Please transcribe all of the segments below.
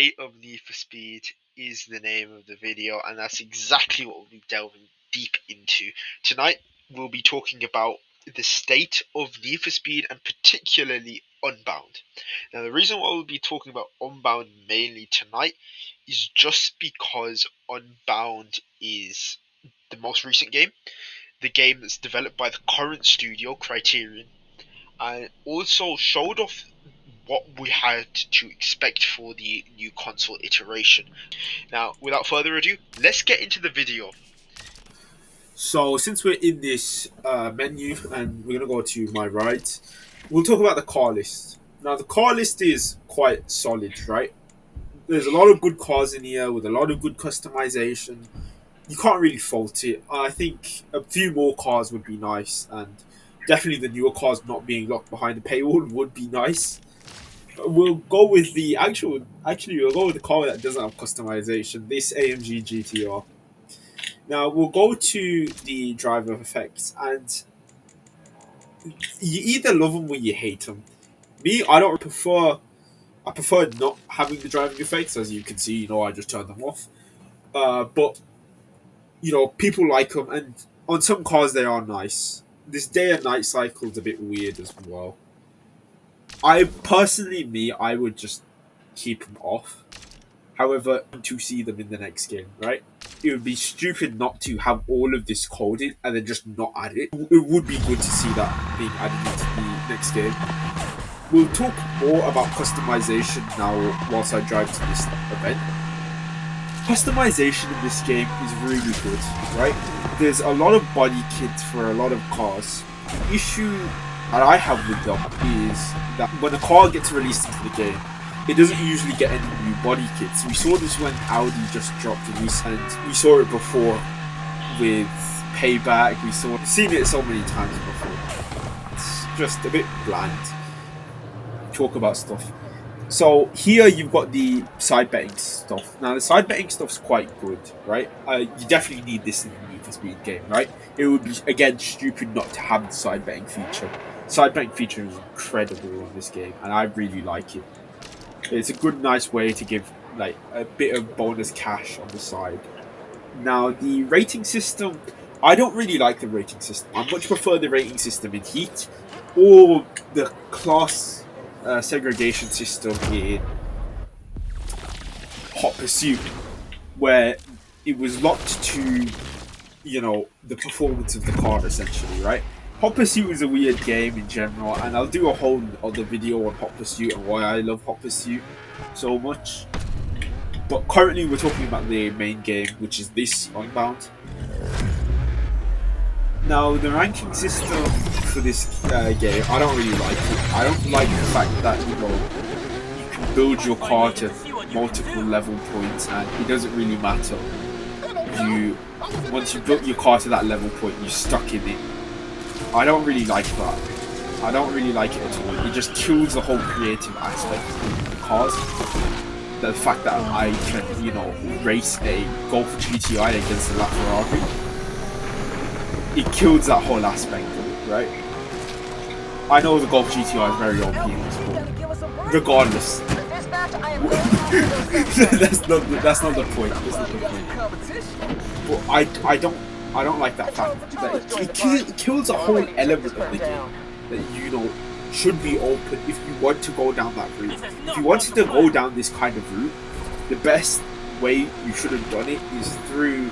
State of Need for Speed is the name of the video, and that's exactly what we'll be delving deep into. Tonight, we'll be talking about the state of Need for Speed and particularly Unbound. Now, the reason why we'll be talking about Unbound mainly tonight is just because Unbound is the most recent game, the game that's developed by the current studio, Criterion, and also showed off what we had to expect for the new console iteration. Now, without further ado, let's get into the video. So since we're in this menu and we're going to go to my right, we'll talk about the car list. Now the car list is quite solid, right? There's a lot of good cars in here with a lot of good customization. You can't really fault it. I think a few more cars would be nice, and definitely the newer cars not being locked behind the paywall would be nice. We'll go with the we'll go with the car that doesn't have customization. This AMG GTR. Now we'll go to the driver effects, and you either love them or you hate them. Me, I don't prefer. I prefer not having the driving effects, as you can see. I just turn them off. But people like them, and on some cars they are nice. This day and night cycle is a bit weird as well. I would just keep them off. However, to see them in the next game, right? It would be stupid not to have all of this coded and then just not add it. It would be good to see that being added into the next game. We'll talk more about customization now whilst I drive to this event. Customization in this game is really good, right? There's a lot of body kits for a lot of cars. The issue that I have with them is that when a car gets released into the game, it doesn't usually get any new body kits. We saw this when Audi just dropped a recent. We saw it before with Payback. We've seen it so many times before. It's just a bit bland. Talk about stuff. So here you've got the side betting stuff. Now the side betting stuff's quite good, right? You definitely need this in the Need for Speed game, right? It would be again stupid not to have the side betting feature. Side betting feature is incredible in this game, and I really like it. It's a good, nice way to give like a bit of bonus cash on the side. Now the rating system, I don't really like the rating system. I much prefer the rating system in Heat or the class segregation system in Hot Pursuit, where it was locked to the performance of the car essentially, right? Hot Pursuit is a weird game in general, and I'll do a whole other video on Hot Pursuit and why I love Hot Pursuit so much. But currently we're talking about the main game, which is this Unbound. Now the ranking system for this game, I don't really like it. I don't like the fact that you can build your car to multiple level points, and it doesn't really matter. Once you built your car to that level point, you're stuck in it. I don't really like that. I don't really like it at all. It just kills the whole creative aspect of cars. The fact that I can, race a Golf GTI against a LaFerrari, it kills that whole aspect of it, right? I know the Golf GTI is very OP in this, but regardless, that's not the point. That's not the point. But I don't like that fact that it kills a whole element of the game that should be open if you want to go down that route. If you wanted to go down this kind of route, the best way you should have done it is through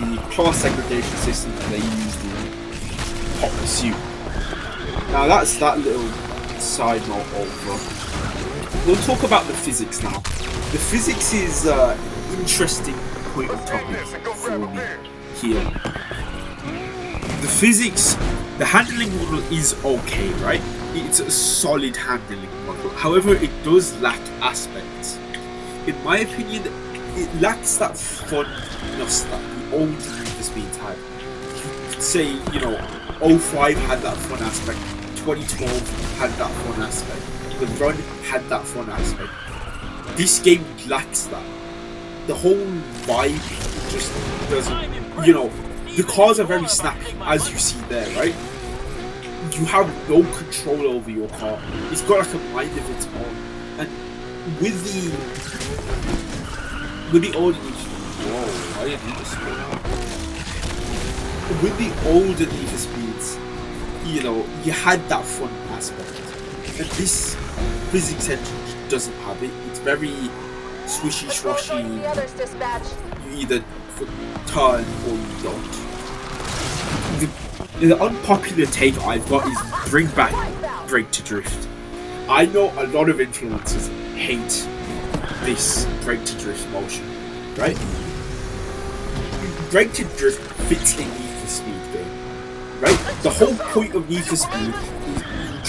the class segregation system that they used in Hot Pursuit. Now that's that little side note over. We'll talk about the physics now. The physics is an interesting point of topic for me here. The physics, the handling model is okay, right? It's a solid handling model. However, it does lack aspects. In my opinion, it lacks that funness that the old Need for Speed had. You could say, 05 had that fun aspect, 2012 had that fun aspect, the Run had that fun aspect. This game lacks that. The whole vibe just doesn't, the cars are very snappy, as you see there, right? You have no control over your car. It's got like a mind of its own. And with the older Need for Speed, whoa, I didn't need this with the older Need for Speeds, you know, you had that fun aspect, and this physics engine doesn't have it. It's very swishy swashy. You either turn or you don't. The unpopular take I've got is bring back brake to drift. I know a lot of influencers hate this brake to drift motion, right? Brake to drift fits in Need for Speed game, right? The whole point of Need for Speed is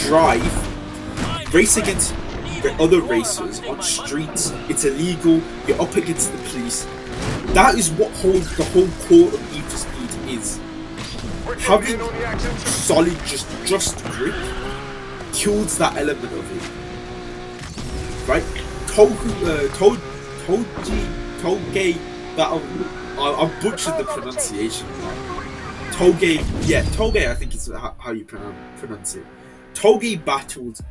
you drive, race against the other racers on streets. It's illegal. You're up against the police. That is what the whole core of Need for Speed is. Having solid, just grip kills that element of it, right? Toge battle. I've butchered the pronunciation. Toge. I think is how you pronounce it. Toge battles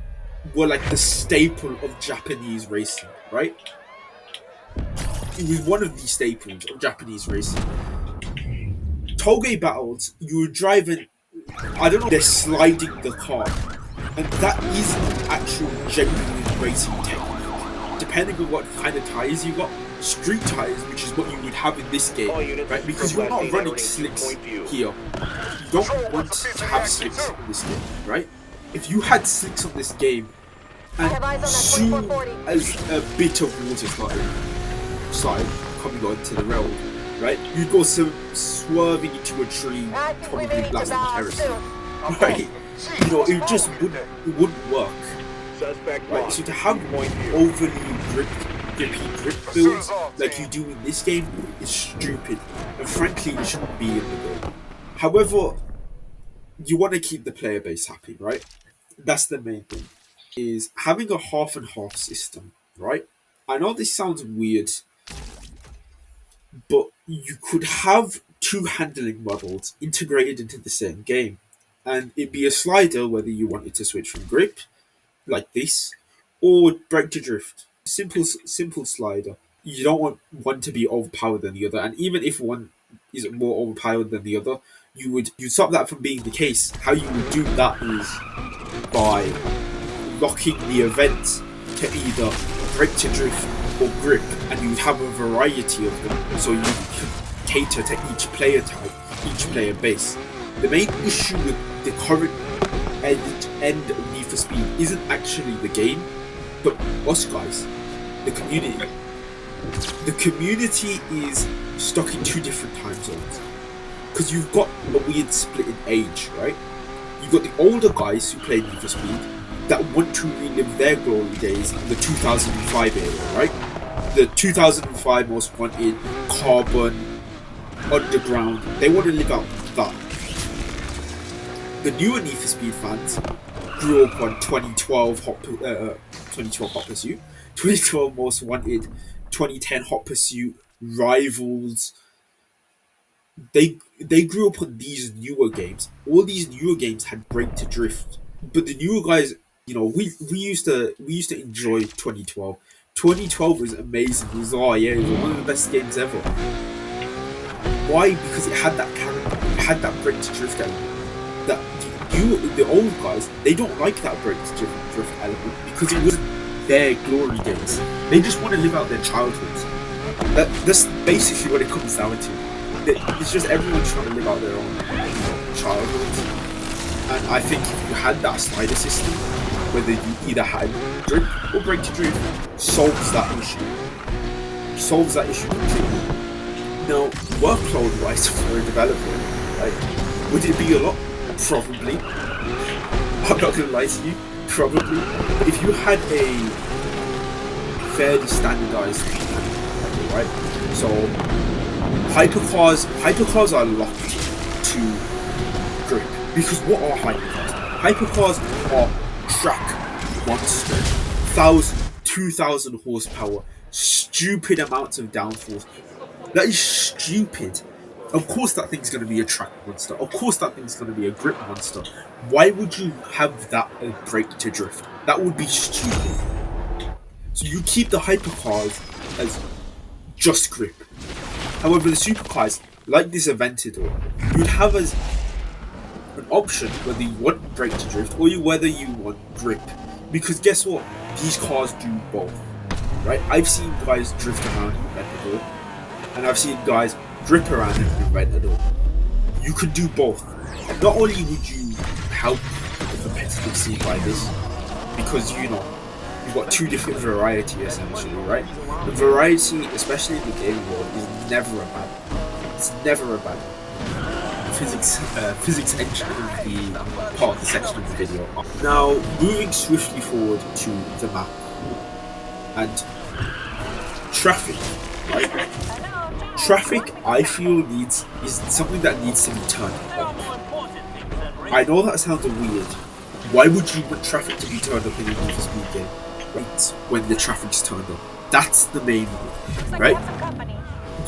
were like the staple of Japanese racing, right? It was one of the staples of Japanese racing. Toge battles, you were driving, I don't know, they're sliding the car. And that is actual genuine racing technique. Depending on what kind of tyres you got, street tyres, which is what you would have in this game, right? Because you're not running slicks here. You don't want to have slicks in this game, right? If you had slicks on this game, and soon as a bit of water started coming onto the road, right, you'd go swerving into a tree, probably blasting kerosene, right? You know, it wouldn't work, right? So to have overly grippy grip builds like you do in this game is stupid, and frankly, it shouldn't be in the game. However, you want to keep the player base happy, right? That's the main thing. Is having a half and half system, right? I know this sounds weird, but you could have two handling models integrated into the same game, and it'd be a slider whether you wanted to switch from grip, like this, or brake to drift. Simple slider. You don't want one to be overpowered than the other, and even if one is more overpowered than the other, you stop that from being the case. How you would do that is by locking the events to either brake to drift or grip, and you'd have a variety of them, so you can cater to each player type, each player base. The main issue with the current end of Need for Speed isn't actually the game, but us guys, the community. The community is stuck in two different time zones, because you've got a weird split in age, right? You've got the older guys who play Need for Speed that want to relive their glory days in the 2005 era, right? The 2005 Most Wanted, Carbon, Underground, they want to live out that. The newer Need for Speed fans grew up on 2012 Hot Pursuit, 2012 Most Wanted, 2010 Hot Pursuit, Rivals. They grew up on these newer games. All these newer games had brake to drift, but the newer guys, you know, we used to enjoy 2012. 2012 was amazing. It was it was one of the best games ever. Why? Because it had that character. It had that brake to drift element. That the old guys, they don't like that brake to drift element because it wasn't their glory days. They just want to live out their childhoods. That's basically what it comes down to. It's just everyone trying to live out their own childhoods. And I think if you had that slider system, whether you either had grip or brake to drift, solves that issue. Solves that issue completely. Now, workload-wise for a developer, like, would it be a lot? Probably. I'm not gonna lie to you. Probably. But if you had a fairly standardized vehicle, right? So hypercars are locked to grip. Because what are hypercars? Hypercars are track monster. 2,000 horsepower. Stupid amounts of downforce. That is stupid. Of course that thing's going to be a track monster. Of course that thing's going to be a grip monster. Why would you have that brake to drift? That would be stupid. So you keep the hypercars as just grip. However, the supercars, like this Aventador, you'd have as an option whether you want brake to drift or whether you want grip. Because guess what? These cars do both. Right? I've seen guys drift around in Aventador, and I've seen guys grip around in Aventador. You could do both. And not only would you help the competitive scene by this, because you've got two different variety essentially, right? The variety, especially in the gaming world, is never a bad. It's never a bad. Physics engineering the part of the section of the video. Now, moving swiftly forward to the map and traffic, right? Traffic, I feel is something that needs to be turned up. I know that sounds weird. Why would you want traffic to be turned up in a Need for Speed game? Right, when the traffic's turned up. That's the main one, right?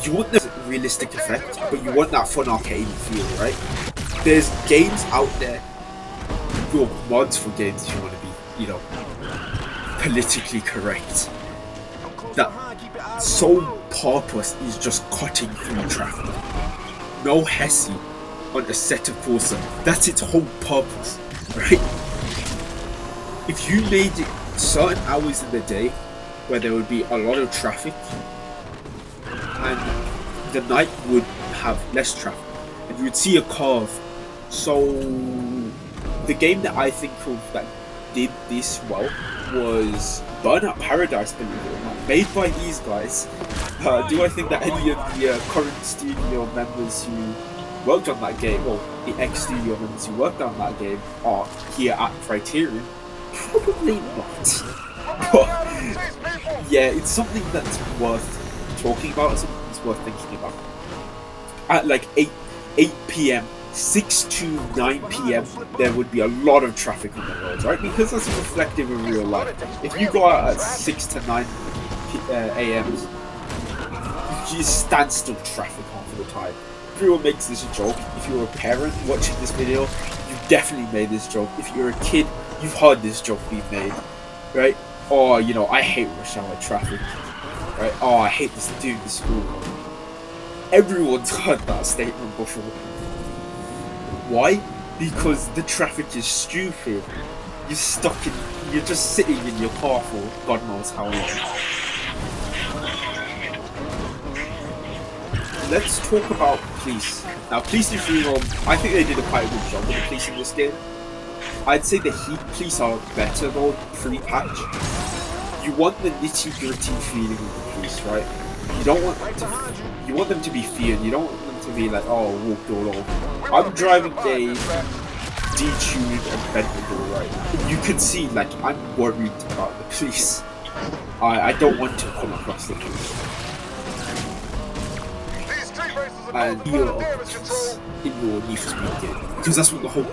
You want the realistic effect, but you want that fun arcade feel, right? There's games out there, your mods for games if you want to be, politically correct. That sole purpose is just cutting through traffic. No Hesse on a set of Forza. That's its whole purpose, right? If you made it certain hours in the day where there would be a lot of traffic, and the night would have less traffic, and you would see a curve. So the game that I think of that did this well was Burnout Paradise, believe it or not, made by these guys. Do I think that any of the current studio members who worked on that game, or the ex-studio members who worked on that game, are here at Criterion? Probably not. But yeah, it's something that's worth talking about, something that's worth thinking about. At like 8 p.m, 6 to 9 p.m, there would be a lot of traffic on the roads, right? Because that's reflective of real life. If you go out at 6 to 9 a.m, you just stand still traffic half the time. Everyone makes this joke. If you're a parent watching this video, you've definitely made this joke. If you're a kid, you've heard this joke being made, right? Oh, I hate rush hour traffic, right? Oh, I hate this doing the school. Everyone's heard that statement before. Why? Because the traffic is stupid. You're just sitting in your car for God knows how long. Let's talk about police. Now, police in Free Roam, I think they did a quite good job with the police in this game. I'd say the Heat police are better though, pre-patch. You want the nitty-gritty feeling of the police, right? You want them to be feared. You don't want them to be like, oh, walked all over. I'm driving a detuned and bendable, right? You can see, like, I'm worried about the police. I don't want to come across the police. And fear of police in your Need for Speed game, because that's what the whole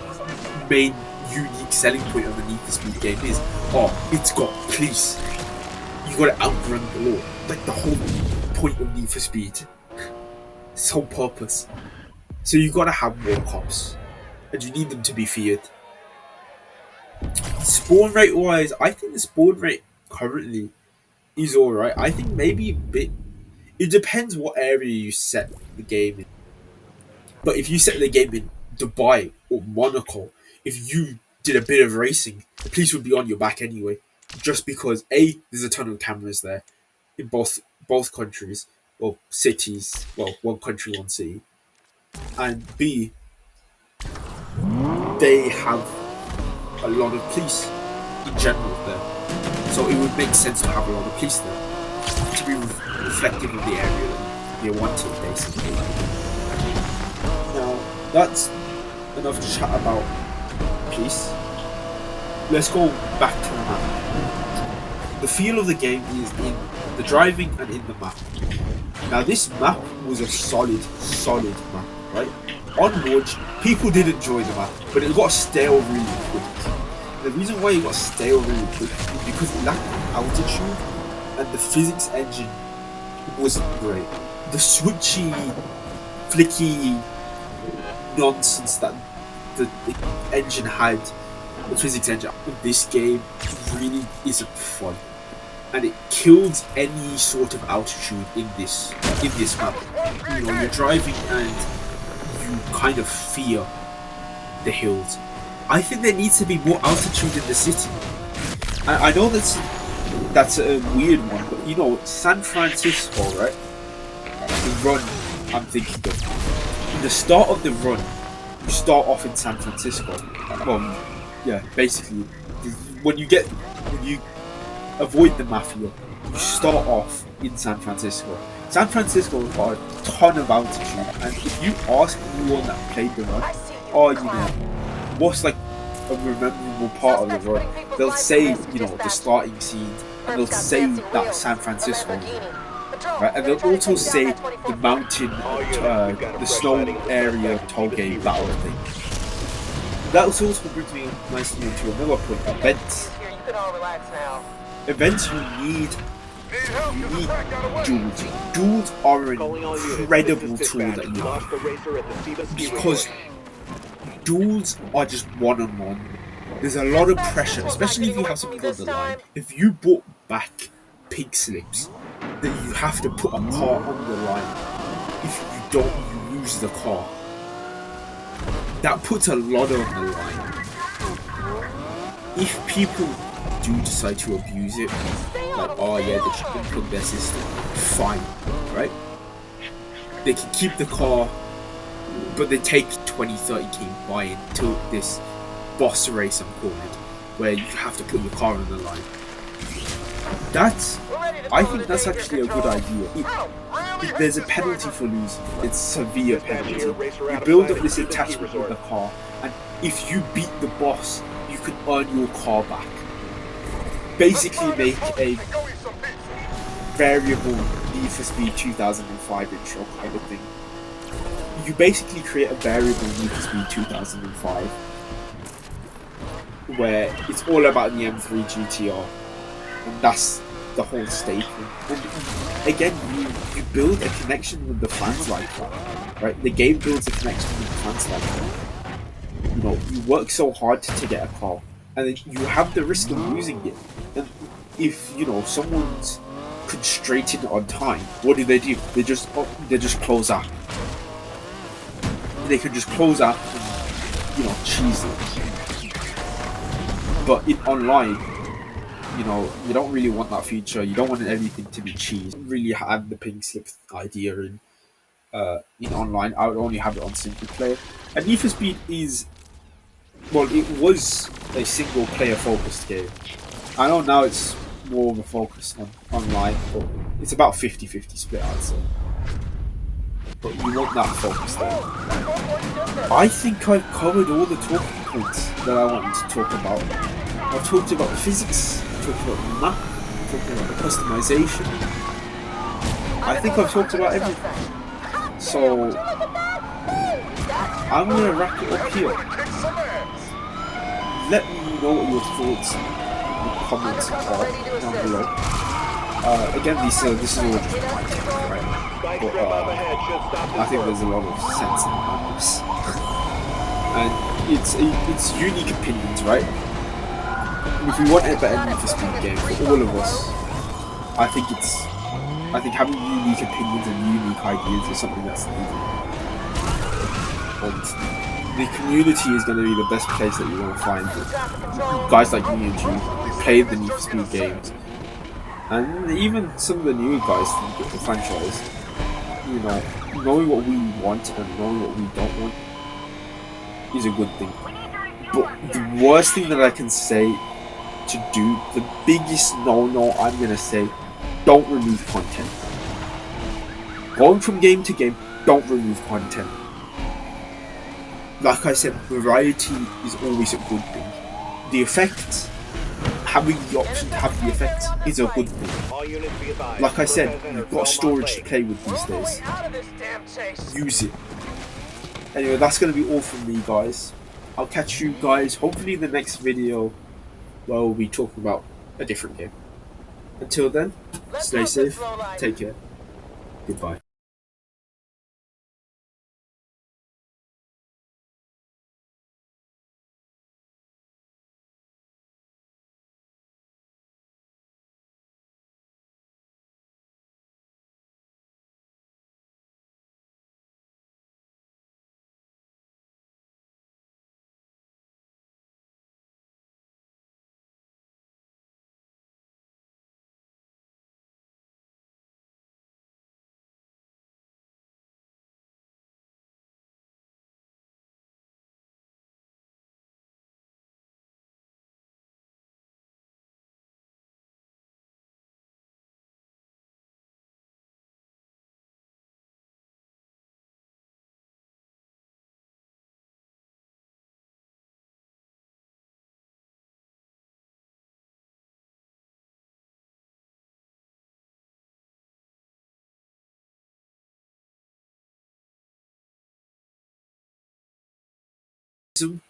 main unique selling point of the Need for Speed game is. Oh, it's got police. You gotta outrun the law. Like the whole point of Need for Speed. Its whole purpose. So you gotta have more cops. And you need them to be feared. Spawn rate wise, I think the spawn rate currently is alright. I think maybe a bit. It depends what area you set the game in. But if you set the game in Dubai or Monaco, if you did a bit of racing, the police would be on your back anyway. Just because A, there's a ton of cameras there in both countries, or cities, well, one country, one city. And B, they have a lot of police in general there. So it would make sense to have a lot of police there. To be reflective of the area that you're wanting, basically. Now, that's enough to chat about police. Let's go back to the map. The feel of the game is in the driving and in the map. Now, this map was a solid map, right? On launch, people did enjoy the map, but it got stale really quick. The reason why it got stale really quick is because it lacked altitude, and the physics engine wasn't great. The switchy, flicky nonsense that the engine had, the physics engine in this game, really isn't fun. and it kills any sort of altitude in this map. You're driving and you kind of fear the hills. I think there needs to be more altitude in the city. I know that's a weird one, but San Francisco, right? The run I'm thinking of. In the start of the run, you start off in San Francisco. Well, yeah, basically, when you avoid the mafia, you start off in San Francisco. San Francisco has got a ton of altitude, and if you ask anyone that played the run, oh, what's like a memorable part of the run, they'll say, the starting scenes, and they'll say that San Francisco, right? And they'll also say the mountain, the snow area toll gate battle thing. That also brings me nicely into another point: events. Events you need duels. Duels are an incredible tool that you have because duels are just one-on-one. There's a lot of pressure, especially if you have something on the line. If you brought back pink slips, then you have to put a car on the line. If you don't, you lose the car. That puts a lot on the line. If people do decide to abuse it, like, oh yeah, they should unplug their system, fine, right? They can keep the car, but they take 20-30k buy-in to this boss race, I'm calling it, where you have to put your car on the line. I think that's actually a good idea. There's a penalty for losing. It's severe penalty. You build up this attachment with the car, and if you beat the boss, you can earn your car back. Basically make a variable Need for Speed 2005 intro kind of thing. You basically create a variable Need for Speed 2005 where it's all about the M3 GTR, and that's the whole statement. And again, you build a connection with the fans like that, right? The game builds a connection with the fans like that. You work so hard to get a car, and then you have the risk of losing it. And if someone's constrained on time, what do? They just close out. They can just close out and cheese it. But in online, you don't really want that feature. You don't want everything to be cheese. You don't really have the pink slip idea in online. I would only have it on single player. And Need for Speed it was a single player focused game. I know now it's more of a focus on online, but it's about 50-50 split, I'd say. But you want that focus there. I think I've covered all the talking points that I wanted to talk about. I've talked about the physics, I've talked about the map, I've talked about the customization. I think I've talked about everything. So I'm going to wrap it up here. Let me know what your thoughts and comments are down below. Again, this is all just my take, right? But I think there's a lot of sense in this. And it's unique opinions, right? If we want a better Need for Speed game for all of us, I think having unique opinions and unique ideas is something that's needed. And the community is going to be the best place that you're going to find guys like me and you who play the Need for Speed games, and even some of the new guys from the franchise. Knowing what we want and knowing what we don't want is a good thing. But the worst thing that I can say to do, the biggest no-no I'm going to say, don't remove content. Going from game to game, don't remove content. Like I said, variety is always a good thing. The effects, having the option to have the effects is a good thing. Like I said, you've got storage to play with these days. Use it. Anyway, that's going to be all from me, guys. I'll catch you guys hopefully in the next video where we'll be talking about a different game. Until then, stay safe, take care, goodbye. realism